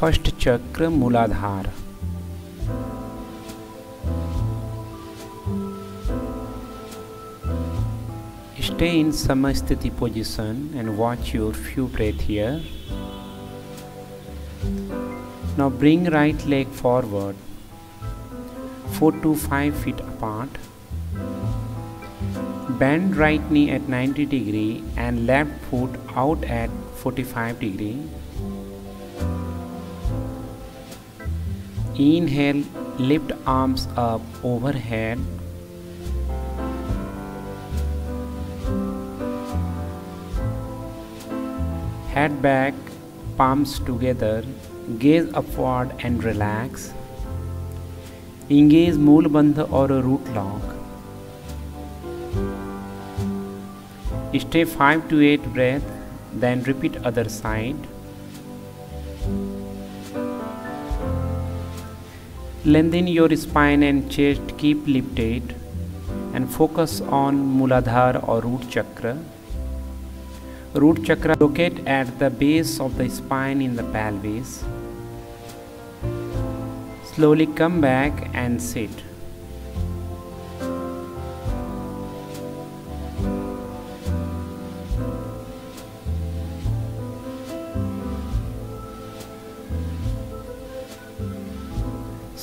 First चक्र मूलाधार। Stay in Samasthiti position and watch your few breath here. Now bring right leg forward 4 to 5 feet apart. Bend right knee at 90 degree and left foot out at 45 degree. Inhale, lift arms up overhead. Head back, palms together, gaze upward and relax. Engage Mool Bandha or a root lock. Stay 5 to 8 breath, then repeat other side. Lengthen your spine and chest, keep lifted and focus on Mooladhara or root chakra. Root chakra located at the base of the spine in the pelvis. Slowly come back and sit.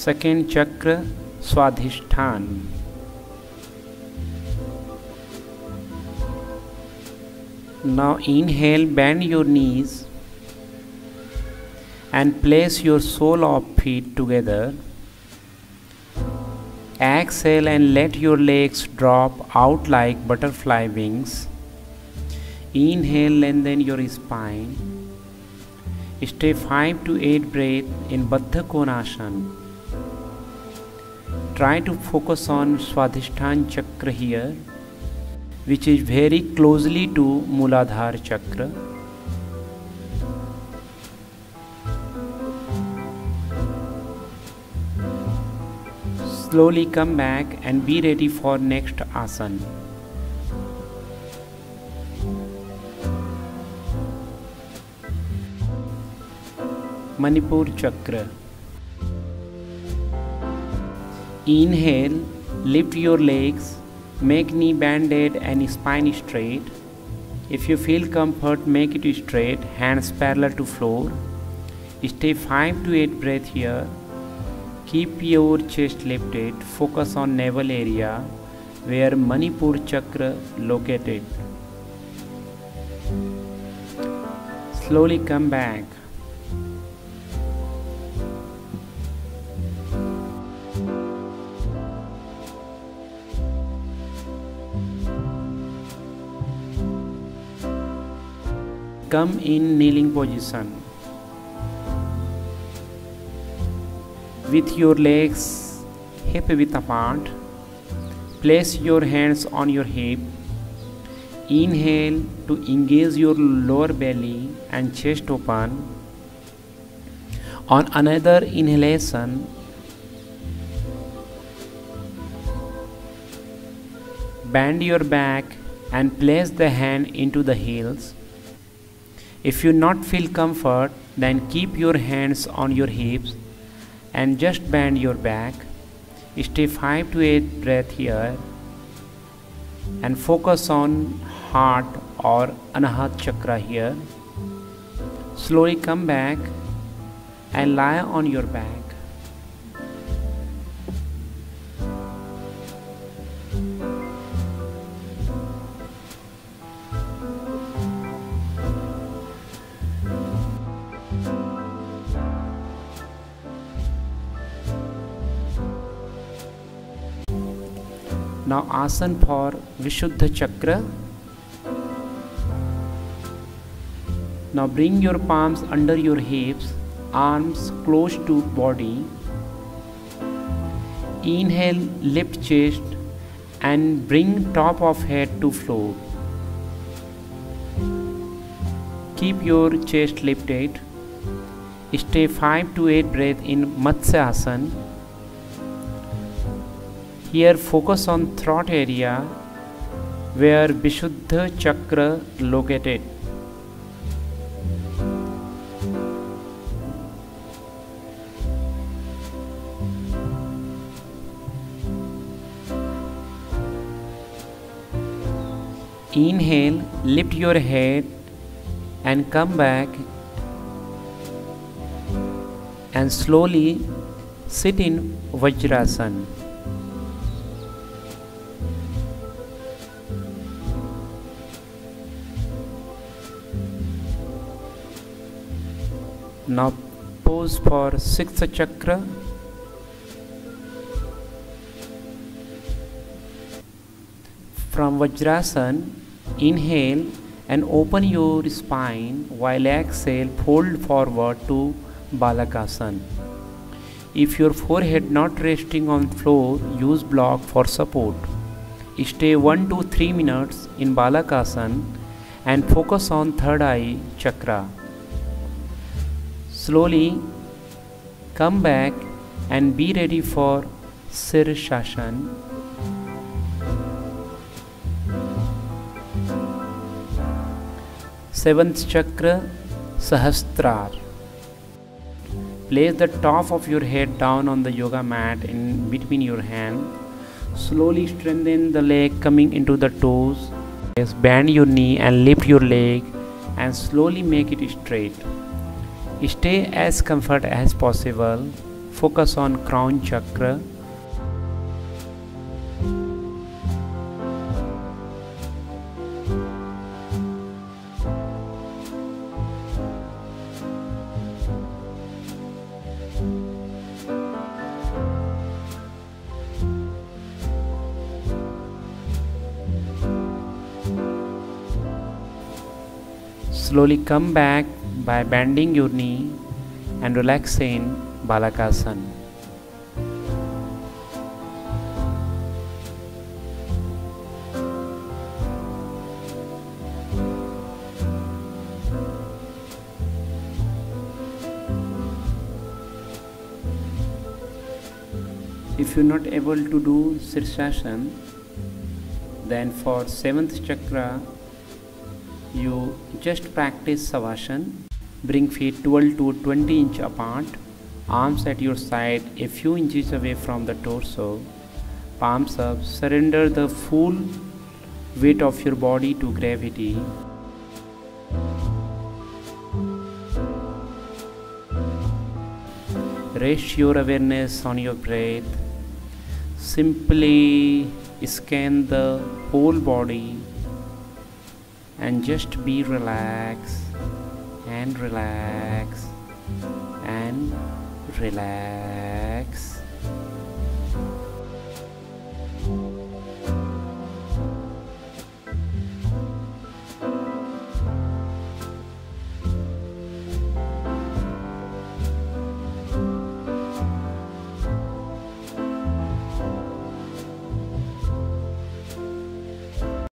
Second chakra, Swadhisthana. Now inhale, bend your knees and place your sole of feet together. Exhale and let your legs drop out like butterfly wings. Inhale, lengthen your spine. Stay 5 to 8 breath in Baddha Konasana. Try to focus on Swadhisthana chakra here, which is very closely to Mooladhara chakra. Slowly come back and be ready for next asana. Manipur chakra. Inhale, lift your legs, make knee bended and spine straight. If you feel comfort, make it straight, hands parallel to floor. Stay 5 to 8 breath here. Keep your chest lifted. Focus on navel area where Manipur chakra located. Slowly come back. Come in kneeling position. With your legs hip width apart, place your hands on your hip. Inhale to engage your lower belly and chest open. On another inhalation, bend your back and place the hand into the heels. If you not feel comfort, then keep your hands on your hips and just bend your back. Stay 5 to 8 breath here and focus on heart or Anahat chakra here. Slowly come back and lie on your back. Now asana for Vishuddha chakra. Now bring your palms under your hips, arms close to body. Inhale, lift chest and bring top of head to floor. Keep your chest lifted. Stay 5 to 8 breath in Matsyasana. Here focus on throat area where Vishuddha chakra located. Inhale, lift your head and come back and slowly sit in Vajrasana. Now pose for sixth chakra. From Vajrasana, inhale and open your spine while exhale, fold forward to Balakasana. If your forehead not resting on floor, use block for support. Stay 1 to 3 minutes in Balakasana and focus on third eye chakra. Slowly come back and be ready for Sirsasana. Seventh chakra, Sahasrara. Place the top of your head down on the yoga mat in between your hands. Slowly strengthen the leg coming into the toes. Bend your knee and lift your leg and slowly make it straight. Stay as comfort as possible. Focus on crown chakra. Slowly come back by bending your knee and relax in Balakasana. If you're not able to do Sirsasana, then for 7th chakra, you just practice Savasana. Bring feet 12 to 20 inch apart, arms at your side a few inches away from the torso, palms up, surrender the full weight of your body to gravity. Rest your awareness on your breath. Simply scan the whole body and just be relaxed and relax and relax.